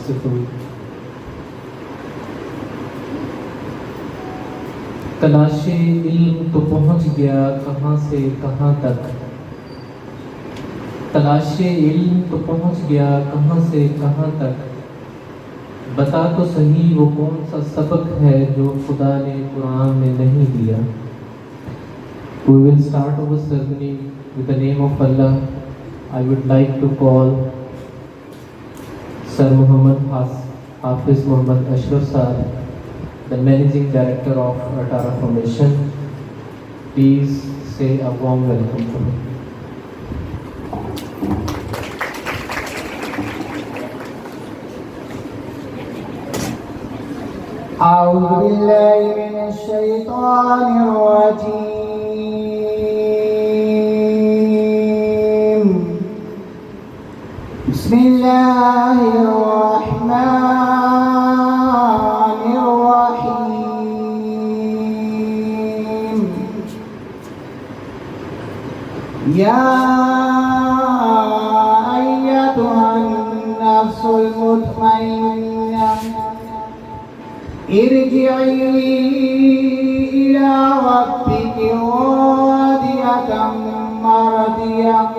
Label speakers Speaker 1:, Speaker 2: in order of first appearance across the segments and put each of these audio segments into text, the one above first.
Speaker 1: يصفون. تلاش علم تو پہنچ گیا کہاں سے کہاں تک، تلاش علم تو پہنچ گیا کہاں سے کہاں تک، بتا تو صحیح وہ کون سا سبق ہے جو خدا نے قرآن میں نہیں دیا. We will start our ceremony with the name of Allah. I would like to call Sir Muhammad Hafiz Muhammad Ashraf Sir, the Managing Director of Atara Foundation. Please say a warm welcome to him.
Speaker 2: أعوذ بالله من الشيطان الرجيم. بسم الله الرحمن الرحيم. يا أيتها النفس المطمئنة ارجعي إلى ربك راضية مرضية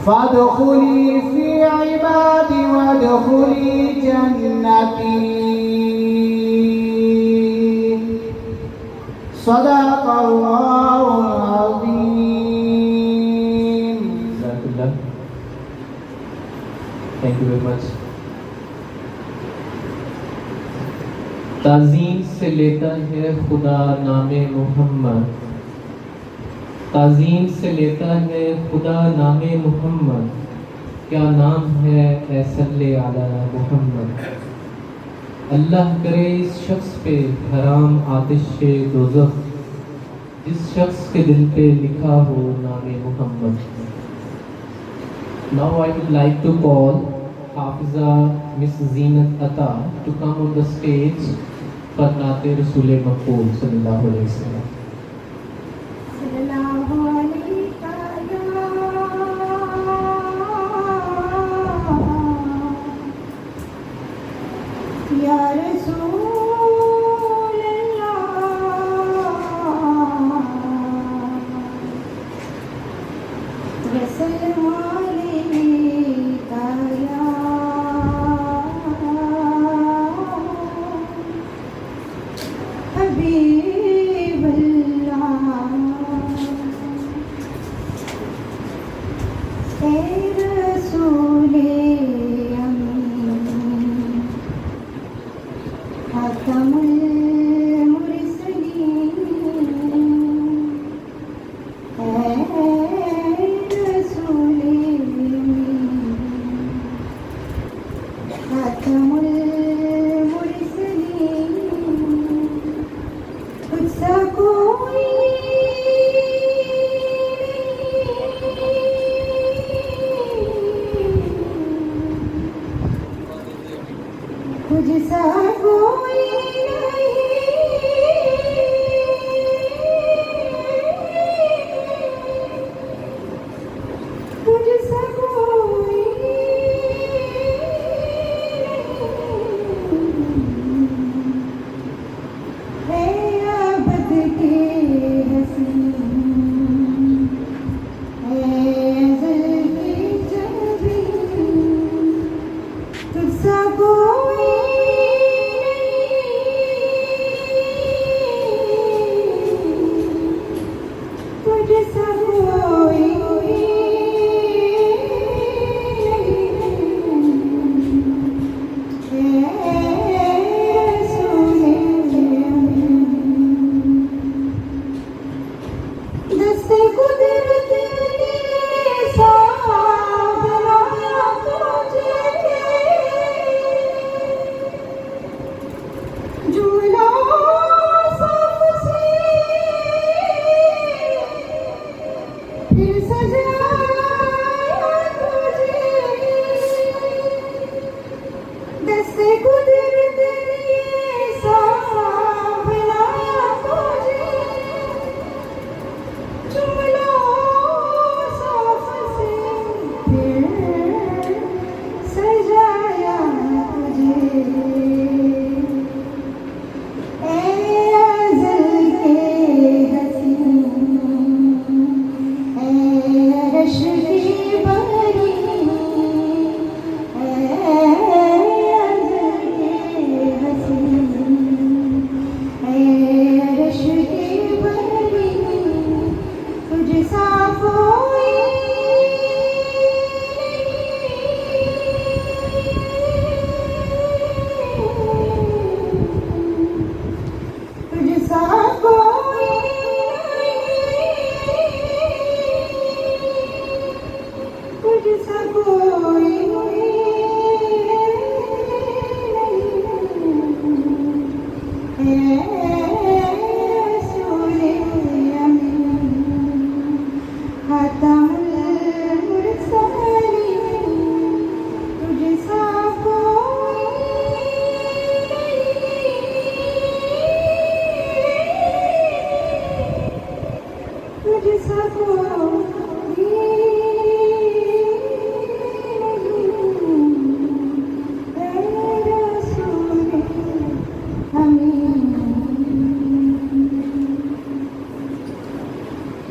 Speaker 2: فادخلي في عبادي وادخلي جنتي. صدق الله العظيم.
Speaker 1: Jazakallah. Thank you very much. تعظیم سے لیتا ہے خدا نام محمد، تعظیم سے لیتا ہے خدا نام محمد، کیا نام ہے اے صلی علی محمد. اللہ کرے اس شخص پہ حرام آتش دوزخ جس شخص کے دل پہ لکھا ہو نام محمد. Now I would like to call Hafiza Miss Zeenat Atta to come on the stage for Naate Rasool Maqbool sallallahu alayhi wa sallam.
Speaker 2: Ya Rasool Allah, Ya Salam alayka ya Habib Allah. Hey Rasool خاتم المرسلين اے رسول خاتم المرسلین تجھ سا کوئی تجھ سا کوئی تجھ سا کوئی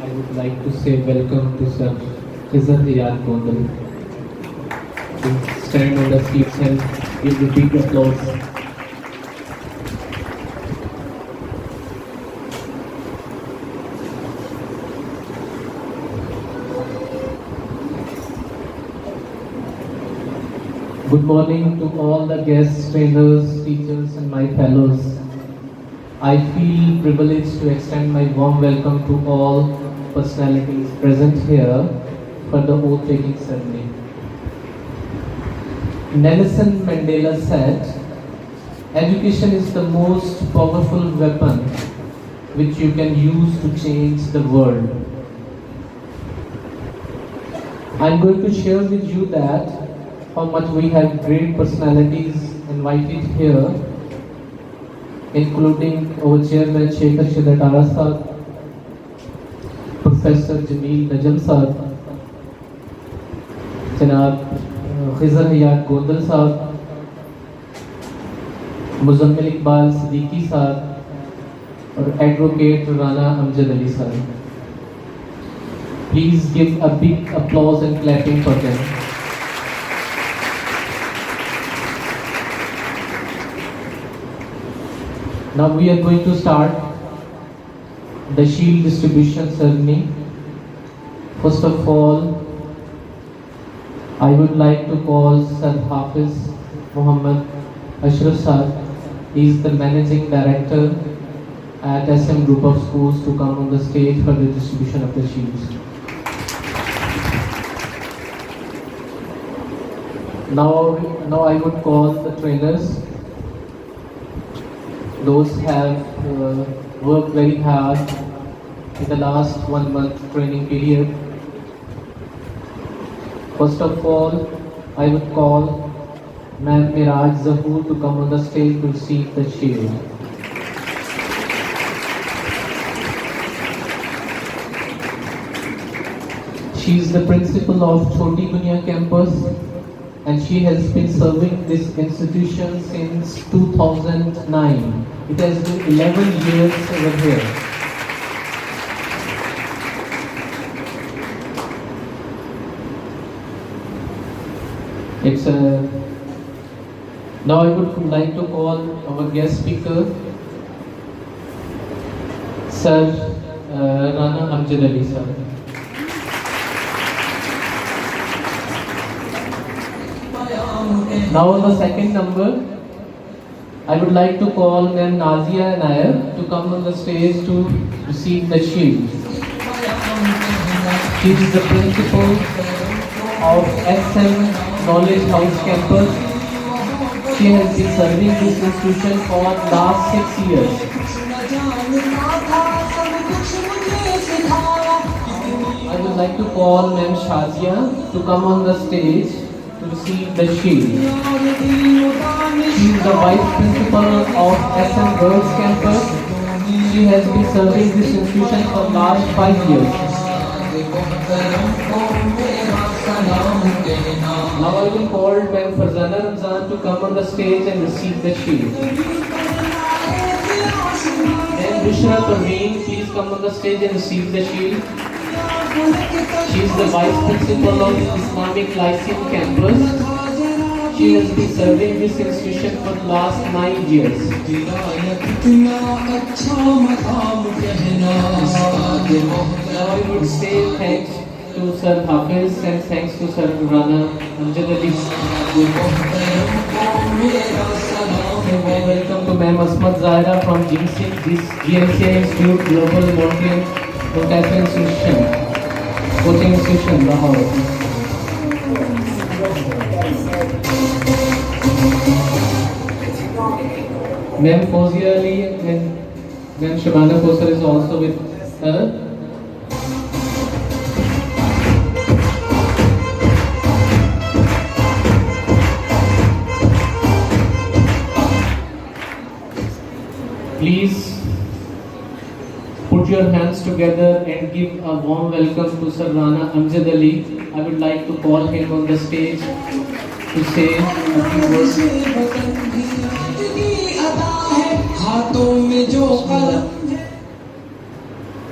Speaker 1: I would like to say welcome to Sir Khizr Hayat Gondal. Please stand on the seats and give a big applause. Good morning to all the guests, trainers, teachers and my fellows. I feel privileged to extend my warm welcome to all personalities present here for the oath-taking ceremony. Nelson Mandela said, "Education is the most powerful weapon which you can use to change the world." I'm going to share with you that how much we have great personalities invited here, including our chairman Shekhar Shidatara Sahab, Professor Jameel Najam Sahab, Janab Khizr Hayat Gondal Sahab, Muzammil Iqbal Siddiqui Sahab, or Advocate Rana Amjad Ali Sahab. Please give a big applause and clapping for them. Now we are going to start the shield distribution ceremony. First of all, I would like to call Sir Hafiz Muhammad Ashraf Sahab. He is the Managing Director at SM Group of Schools to come on the stage for the distribution of the shields. Now I would call the trainers. Those have worked very hard in the last 1 month training period. First of all, I would call Ma'am Miraj Zahoor to come on the stage to receive the shield. She is the principal of Choti Dunia campus, and she has been serving this institution since 2009. It has been 11 years over here. Now I would like to call our guest speaker, Sir Rana Amjad Ali sir. Now on the second number, I would like to call Ma'am Nazia Nair to come on the stage to receive the shield. She is the principal of SM Knowledge House campus. She has been serving this institution for last 6 years. I would like to call Ma'am Shazia to come on the stage to receive the shield. She is the Vice Principal of SM Girls Campus. She has been serving this institution for last 5 years. Now I will call Ma'am Farzana Ramzan to come on the stage and receive the shield. Then Bushra Parveen, please come on the stage and receive the shield. She is the Vice Principal of Islamic Lyceum Campus. She has been serving this institution for the last 9 years. Now I would say thanks to Sir Hafiz and thanks to Sir Rana Amjad Ali. Welcome to Ma'am Asmat Zahira from GMC Institute Global Mountain Professor Institution, Coaching Institution, Lahore. Ma'am Fawzia Ali and Ma'am Shabana Kosar is also with her. Please put your hands together and give a warm welcome to Sir Rana Amjad Ali. I would like to call him on the stage to say a few words.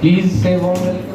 Speaker 1: Please say warm welcome.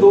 Speaker 3: 2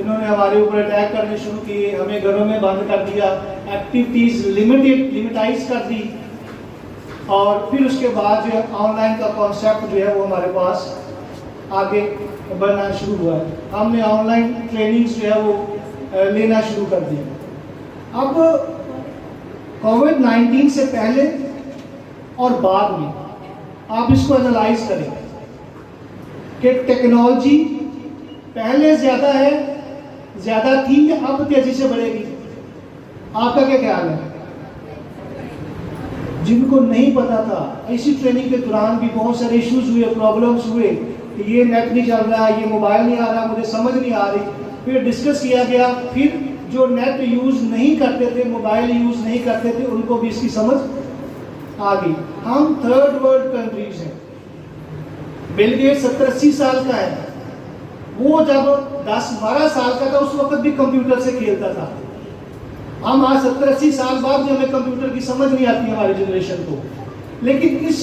Speaker 3: انہوں نے ہمارے اوپر attack کرنے شروع کیے, ہمیں گھروں میں بند کر دیا, ایکٹیویٹیز لمیٹائز کر دی, اور پھر اس کے بعد جو ہے آن لائن کا کانسیپٹ جو ہے وہ ہمارے پاس آگے بڑھنا شروع ہوا ہے. ہم نے آن لائن ٹریننگز جو ہے وہ لینا شروع کر دی. اب کووڈ-19 سے پہلے اور بعد میں آپ اس کو انالائز کریں کہ ٹیکنالوجی پہلے زیادہ تھی یا اب تیزی سے بڑھے گی؟ آپ کا کیا خیال ہے؟ جن کو نہیں پتا تھا, اسی ٹریننگ کے دوران بھی بہت سارے ایشوز ہوئے, پرابلمس ہوئے کہ یہ نیٹ نہیں چل رہا, یہ موبائل نہیں آ رہا, مجھے سمجھ نہیں آ رہی. پھر ڈسکس کیا گیا, پھر جو نیٹ یوز نہیں کرتے تھے, موبائل یوز نہیں کرتے تھے, ان کو بھی اس کی سمجھ آ گئی. ہم تھرڈ ورلڈ کنٹریز ہیں. بل گیٹ 70-80 سال کا ہے, وہ جب 10-12 سال کا تھا اس وقت بھی کمپیوٹر سے کھیلتا تھا. ہم آج 70-80 سال بعد جو ہمیں کمپیوٹر کی سمجھ نہیں آتی ہماری جنریشن کو. لیکن اس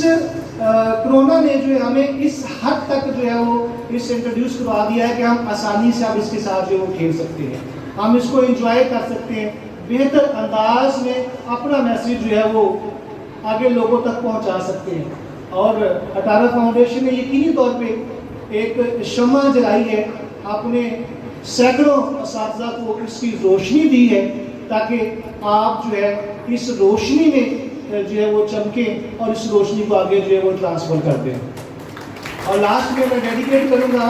Speaker 3: کرونا نے جو ہے ہمیں اس حد تک جو ہے وہ اس انٹروڈیوس کروا دیا ہے کہ ہم آسانی سے اب اس کے ساتھ جو وہ کھیل سکتے ہیں, ہم اس کو انجوائے کر سکتے ہیں, بہتر انداز میں اپنا میسیج جو ہے وہ آگے لوگوں تک پہنچا سکتے ہیں. اور اٹارا فاؤنڈیشن نے یقینی طور پہ ایک شمع جلائی ہے, آپ نے سینکڑوں اساتذہ کو اس کی روشنی دی ہے تاکہ آپ جو ہے اس روشنی میں جو ہے وہ چمکیں اور اس روشنی کو آگے جو ہے وہ ٹرانسفر کر دیں. اور لاسٹ میں ڈیڈیکیٹ کروں گا,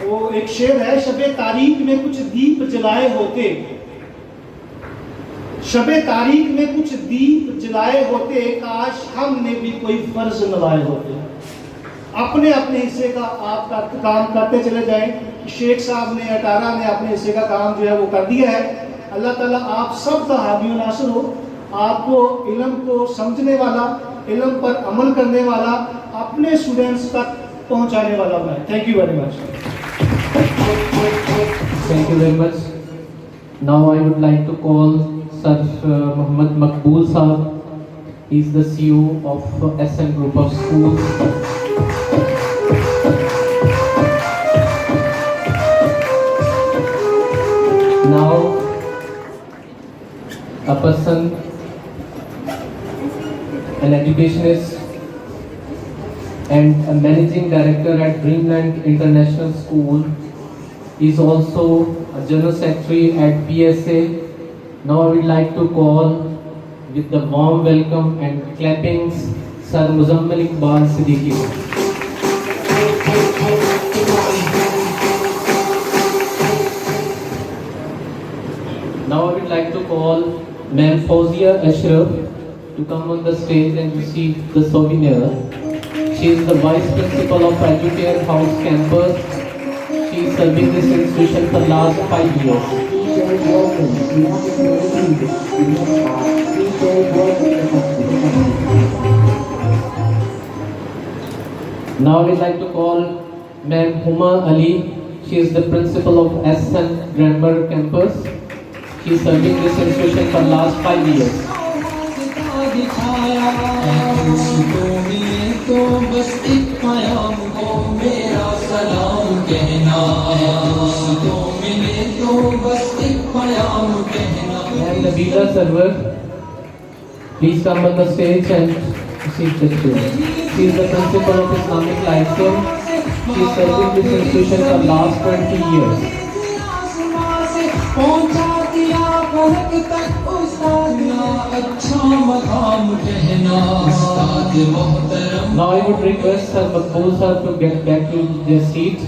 Speaker 3: وہ ایک شعر ہے, شب تاریک میں کچھ دیپ جلائے ہوتے, شب تاریک میں کچھ دیپ جلائے ہوتے, کاش ہم نے بھی کوئی فرض نبھائے ہوتے. اپنے حصے کا آپ کا کام کرتے چلے جائیں. شیخ صاحب نے, اٹارا نے اپنے حصے کا کام جو ہے وہ کر دیا ہے. اللہ تعالیٰ آپ سب کا حامی و ناصر ہو, آپ کو علم کو سمجھنے والا, علم پر عمل کرنے والا, اپنے اسٹوڈنٹس تک پہنچانے والا بنائے. Thank you very much.
Speaker 1: Thank you very much. Now I would like to call Sir Muhammad Maqbool Sahab. He is the CEO of SN Group of Schools. Now a person, an educationist and a managing director at Dreamland International School, is also a general secretary at PSA. Now I would like to call with the warm welcome and clappings Sir Muzammil Iqbal Siddiqui. Now I would like to call Ma'am Fauzia Ashraf to come on the stage and receive the souvenir. She is the Vice Principal of Educare House Campus. She is serving this institution for last 5 years. Now I would like to call Ma'am Huma Ali. She is the Principal of SN Grammar Campus. She is serving this institution for last 5 years. And Nabila Sarwar, please come on the stage and receive the student. She is the Principal of Islamic Lyceum. She is serving this institution for last 20 years. Now I would request Sir Maqbool Sahab to get back to their seat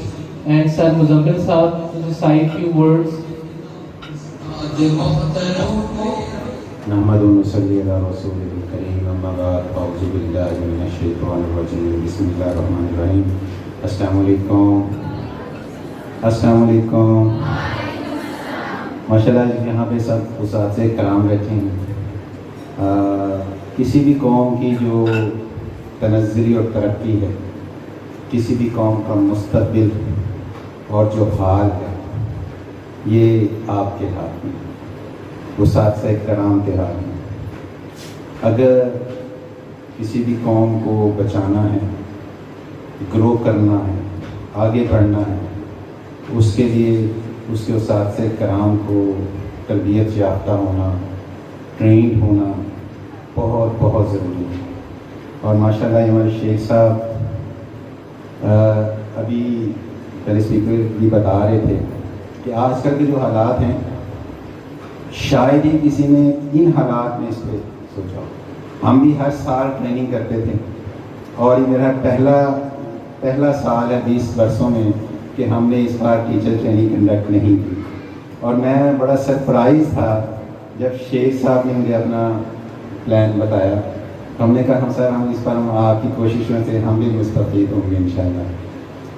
Speaker 1: and Sir Muzammil Sahab to recite few words.
Speaker 4: نحمد ونصلي على رسوله الكريم اما بعد اعوذ بالله من الشیطان الرجیم بسم اللہ الرحمن الرحیم. السلام علیکم. السلام علیکم. ماشاء اللہ یہاں پہ سب اساتذہ کرام بیٹھے ہیں. کسی بھی قوم کی جو تنزلی اور ترقی ہے, کسی بھی قوم کا مستقبل اور جو حال ہے, یہ آپ کے ہاتھ میں, اساتذہ کرام کے ہاتھ میں. اگر کسی بھی قوم کو بچانا ہے, گرو کرنا ہے, آگے بڑھنا ہے, اس کے لیے اس کے اساتذہ کرام کو تربیت یافتہ ہونا، ٹرینڈ ہونا بہت بہت ضروری ہے۔ اور ماشاء اللہ ہمارے شیخ صاحب ابھی پہلے اسپیکر بھی بتا رہے تھے کہ آج کل کے جو حالات ہیں شاید ہی کسی نے ان حالات میں اس پہ سوچا ہو۔ ہم بھی ہر سال ٹریننگ کرتے تھے اور یہ میرا پہلا سال ہے 20 برسوں میں کہ ہم نے اس بار ٹیچر ٹریننگ کنڈکٹ نہیں کی، اور میں بڑا سرپرائز تھا جب شیخ صاحب نے مجھے اپنا پلان بتایا۔ ہم نے کہا سر ہم اس پر آپ کی کوششوں سے ہم بھی مستفید ہوں گے انشاءاللہ۔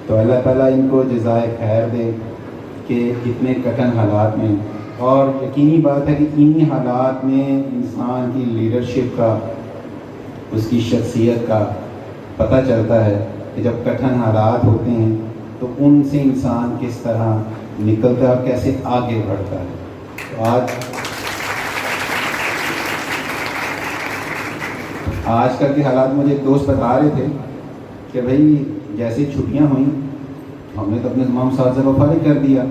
Speaker 4: تو اللہ تعالیٰ ان کو جزائے خیر دے کہ اتنے کٹھن حالات میں، اور یقینی بات ہے کہ انہی حالات میں انسان کی لیڈرشپ کا، اس کی شخصیت کا پتہ چلتا ہے کہ جب کٹھن حالات ہوتے ہیں تو ان سے انسان کس طرح نکلتا ہے اور کیسے آگے بڑھتا ہے۔ تو آج کل کے حالات مجھے ایک دوست بتا رہے تھے کہ بھائی جیسے چھٹیاں ہوئیں ہم نے تو اپنے تمام اساتذہ کو فارغ کر دیا،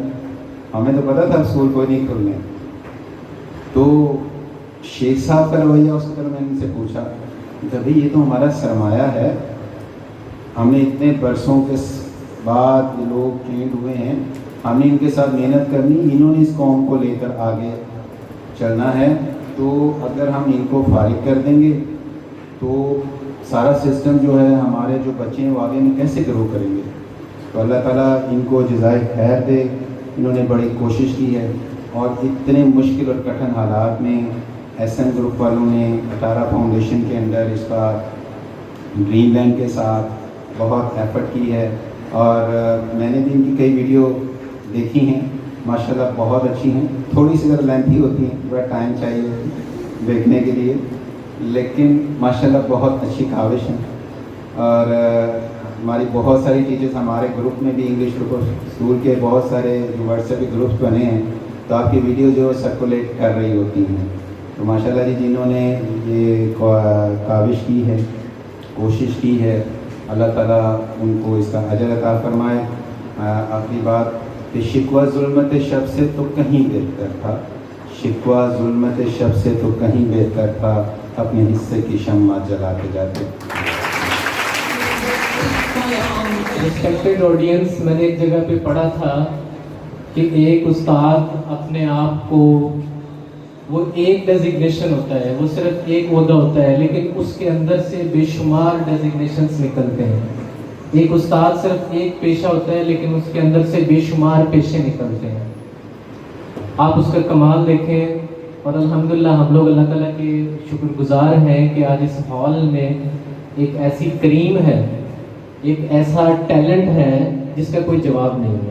Speaker 4: ہمیں تو پتہ تھا اسکول کوئی نہیں کھلنے۔ تو شیخ صاحب کا رویہ اس وقت میں نے ان سے پوچھا کہ بھائی یہ تو ہمارا سرمایہ ہے، ہم نے اتنے برسوں کے بعد یہ لوگ ٹرینڈ ہوئے ہیں، ہم نے ان کے ساتھ محنت کرنی، انہوں نے اس قوم کو لے کر آگے چلنا ہے، تو اگر ہم ان کو فارغ کر دیں گے تو سارا سسٹم جو ہے ہمارے جو بچے ہیں وہ آگے میں کیسے گرو کریں گے۔ تو اللہ تعالیٰ ان کو جزائے خیر دے، انہوں نے بڑی کوشش کی ہے، اور اتنے مشکل اور کٹھن حالات میں ایس این گروپ والوں نے اٹارا فاؤنڈیشن کے اندر اس کا ڈریم لینڈ کے ساتھ بہت ایفرٹ کی ہے، اور میں نے بھی ان کی کئی ویڈیو دیکھی ہیں، ماشاءاللہ بہت اچھی ہیں، تھوڑی سی ذرا لینتھی ہوتی ہیں، بڑا ٹائم چاہیے دیکھنے کے لیے، لیکن ماشاءاللہ بہت اچھی کاوش ہیں۔ اور ہماری بہت ساری ٹیچرز ہمارے گروپ میں بھی انگلش گروپ اسکول کے بہت سارے جو واٹس ایپ کے گروپس بنے ہیں تو آپ کی ویڈیو جو سرکولیٹ کر رہی ہوتی ہیں، تو ماشاءاللہ جی جنہوں نے یہ کاوش کی ہے، کوشش کی ہے، اللہ تعالیٰ ان کو اس کا اجر عطا فرمائے۔ آخری بات کہ شکوہ ظلمت شب سے تو کہیں بہتر تھا، شکوہ ظلمت شب سے تو کہیں بہتر تھا، اپنے حصے کی شمع جلاتے جاتے۔
Speaker 1: ریسپیکٹڈ آڈینس، میں نے ایک جگہ پہ پڑھا تھا کہ ایک استاد اپنے آپ کو، وہ ایک ڈیزگنیشن ہوتا ہے، وہ صرف ایک عہدہ ہوتا ہے، لیکن اس کے اندر سے بے شمار ڈیزگنیشنز نکلتے ہیں۔ ایک استاد صرف ایک پیشہ ہوتا ہے، لیکن اس کے اندر سے بے شمار پیشے نکلتے ہیں۔ آپ اس کا کمال دیکھیں، اور الحمدللہ ہم لوگ اللہ تعالیٰ کے شکر گزار ہیں کہ آج اس ہال میں ایک ایسی کریم ہے، ایک ایسا ٹیلنٹ ہے جس کا کوئی جواب نہیں ہے۔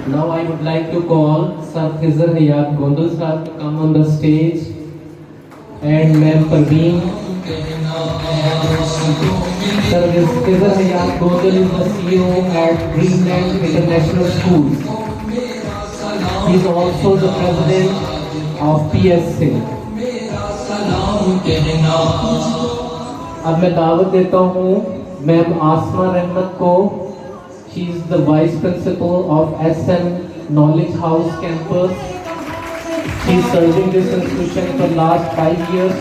Speaker 1: Now I would like to call Sir Khizr Hayat Gondal sir to come on the stage, and Ma'am Parveen. Sir Khizr Hayat Gondal is the CEO at Greenland International Schools. He is also the president of PSC. اب میں دعوت دیتا ہوں میم آسما رحمت کو. She is the vice principal of SM Knowledge House campus. She is serving this institution for last 5 years.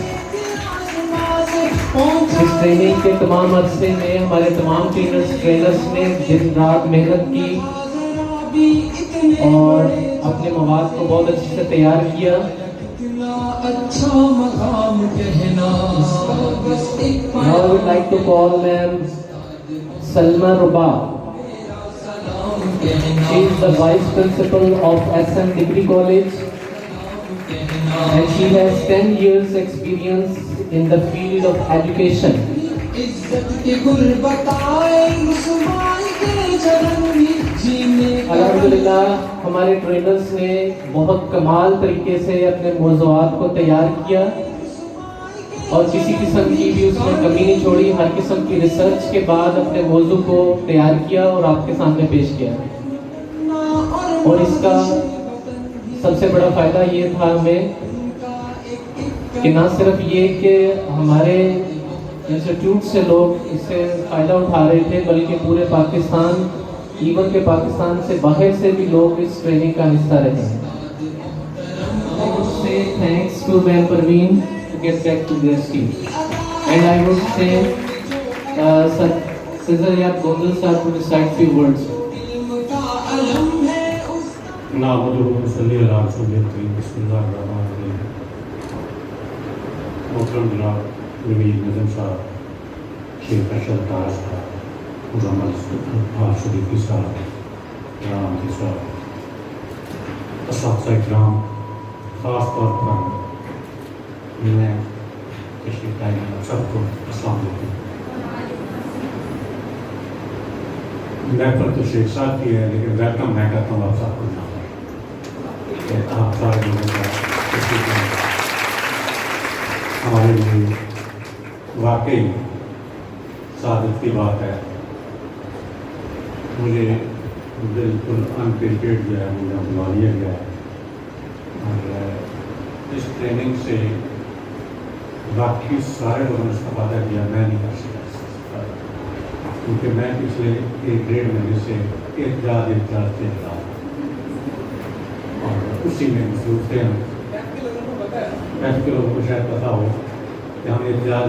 Speaker 1: اس training کے تمام عرصے میں ہمارے تمام ٹرینرز نے دن رات محنت کی اور اپنے مواد کو بہت اچھے سے تیار کیا. Now I would like to call Ma'am Salma Ruba. She is the vice principal of SM Degree College, and she has 10 years experience in the field of education. الحمدللہ ہمارے ٹرینرز نے بہت کمال طریقے سے اپنے موضوعات کو تیار کیا اور کسی قسم کی بھی اس میں کمی نہیں چھوڑی. ہر قسم کی ریسرچ کے بعد اپنے موضوع کو تیار کیا اور آپ کے سامنے پیش کیا. اور اس کا سب سے بڑا فائدہ یہ تھا ہمیں کہ نہ صرف یہ کہ ہمارے انسٹیٹیوٹ سے لوگ اس سے فائدہ اٹھا رہے تھے، بلکہ پورے پاکستان ایون کہ پاکستان سے باہر سے بھی لوگ اس ٹریننگ کا حصہ رہے ہیں. I would say thanks to Ma'am Parveen to get back to this team. And I would say Sir Cesar Gondal sir to recite few words.
Speaker 5: نعبدہ و نصلی علی رسول کریم بسم اللہ الرحمن الرحیم. محترم جناب نوید نظم صاحب، شیخ ارشد تاج صاحب، مزمل شریفی صاحب، رام جی صاحب، اساتذہ اکرام، خاص طور پر میں تشریف لائے ہیں سب کو السلام علیکم. محفل تو شیخ صاحب کی ہے لیکن ویلکم میں کرتا ہوں آپ صاحب کو یہاں پر کہ آپ سارے لوگوں کا تشریف لائیں. ہمارے لیے واقعی سعادت کی بات ہے. مجھے بالکل انپریپیئرڈ جو ہے مجھے بلا لیا گیا ہے اور اس ٹریننگ سے باقی سارے لوگوں نے استفادہ کیا، میں نہیں کر سکا کیونکہ میں پچھلے 1-1.5 مہینے سے احتجاج چل رہا ہوں اور اسی میں مصروف تھے. ہم کے لوگوں کو شاید پتا ہو کہ ہم احتجاج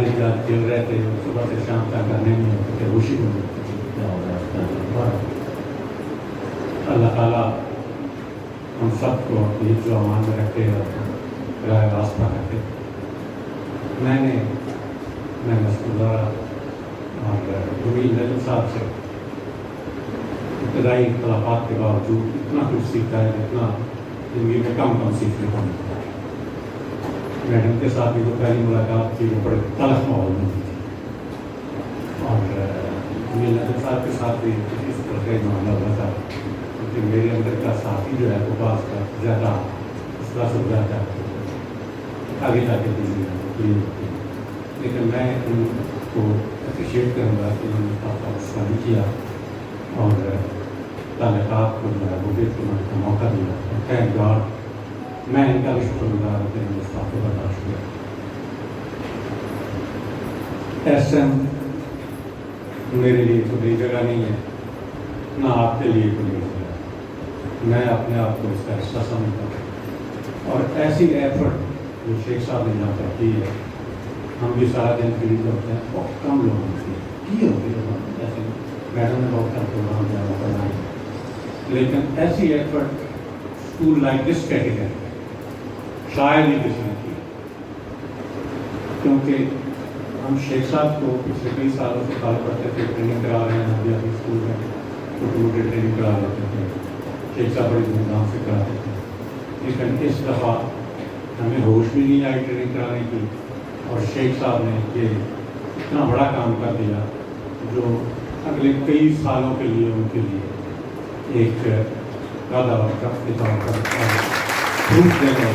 Speaker 5: چل رہے تھے، صبح سے شام تک کرنے نہیں ہوتے تھے، خوشی میں کیا ہو رہا ہے. اللہ تعالیٰ ہم سب کو اپنی جو امان میں رکھے اور راہ راستہ رکھے. میں مسئلہ اور نوید نظم صاحب سے ابتدائی اختلافات کے باوجود اتنا کچھ سیکھا ہے جتنا زندگی میں کم سیکھنے کو ملتا ہے. میڈم کے ساتھ بھی جو پہلی ملاقات تھی وہ بڑے تلخ ماحول میں ہوئی تھی اور نوید نظم صاحب کے ساتھ بھی اس طرح کا معاملہ ہوا تھا کیونکہ میرے اندر کا ساتھی جو ہے وہ بعض کا زیادہ اس طرح سے جاتا ہے آگے جا کے ہوتی ہے. لیکن میں ان کو اپریشیٹ کروں گا کہ انہوں نے کافی غصہ نہیں کیا اور تعلقات کو جو ہے وہ دیکھ کرنے کا موقع دیا. تھینک گاڈ میں ان کا بھی شکر گزار ہوں کہ انہوں نے اس بات کو برداشت کیا. ایس ایم میرے لیے کوئی جگہ نہیں ہے، نہ آپ کے لیے کوئی جگہ. میں اپنے آپ کو اس کا حصہ سمجھتا ہوں اور ایسی ایفرٹ جو شیخ صاحب نے یہاں پر کی ہے، ہم بھی سارا دن فری ہوتے ہیں، بہت کم لوگ ہوتے ہیں کی ہوتی ہے. ایسے میڈم نے بہت سارے پروگرام جانا کرنا ہے لیکن ایسی effort school like this category شاید ہی کسی نے کی. کیونکہ ہم شیخ صاحب کو پچھلے کئی سالوں سے کال کرتے تھے، ٹریننگ کرا رہے ہیں ابھی ابھی اسکول میں چھوٹے موٹے ٹریننگ کرا لیتے تھے. شیخ صاحب بڑی دھوم دھام سے کراتے تھے لیکن اس دفعہ ہمیں ہوش بھی نہیں آئی ٹریننگ کرانے کی اور شیخ صاحب نے یہ اتنا بڑا کام کر دیا جو اگلے کئی سالوں کے لیے ان کے لیے ایک وعدہ اور شخص کے طور پر پروف دینے.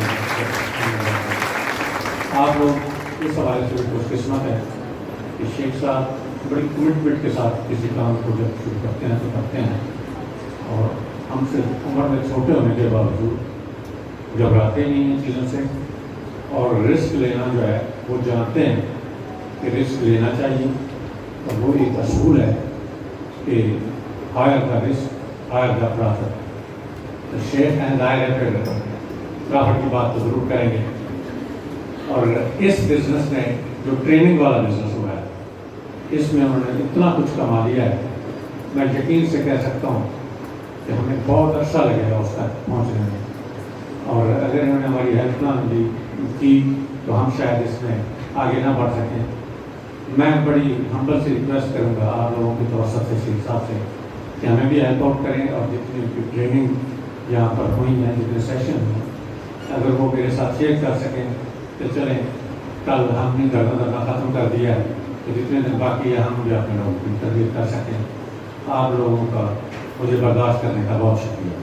Speaker 5: آپ لوگ اس حوالے سے بھی خوش قسمت ہے کہ شیخ صاحب بڑی کمٹمنٹ کے ساتھ کسی کام کو جب شروع کرتے ہیں تو کرتے ہیں اور ہم سے عمر میں چھوٹے ہونے کے باوجود گھبراتے نہیں ہیں چیزوں سے اور رسک لینا جو ہے وہ جانتے ہیں کہ رسک لینا چاہیے. اور وہ ایک اصول ہے کہ higher the risk higher the profit. شیخ اینڈ ظاہر ہے پھر پرافٹ کی بات تو ضرور کریں گے. اور اس بزنس میں جو ٹریننگ والا بزنس ہوا ہے اس میں انہوں نے اتنا کچھ کما لیا ہے، میں یقین سے کہہ سکتا ہوں کہ ہمیں بہت عرصہ لگے گا اس تک پہنچنے میں. اور اگر انہوں نے ہماری ہیلپ نہ کی تو ہم شاید اس میں آگے نہ بڑھ سکیں. میں بڑی ہمبل سے ریکویسٹ کروں گا آپ لوگوں کی توسط سے شیخ صاحب سے کہ ہمیں بھی ہیلپ آؤٹ کریں اور جتنی ٹریننگ یہاں پر ہوئی ہیں، جتنے سیشن ہوئے اگر وہ میرے ساتھ شیئر کر سکیں تو چلیں. کل ہم نے دھرنا ختم کر دیا ہے تو جتنے دن باقی ہے ہم بھی اپنے لوگوں کی تربیت کر سکیں. آپ لوگوں کا مجھے برداشت کرنے کا بہت شکریہ.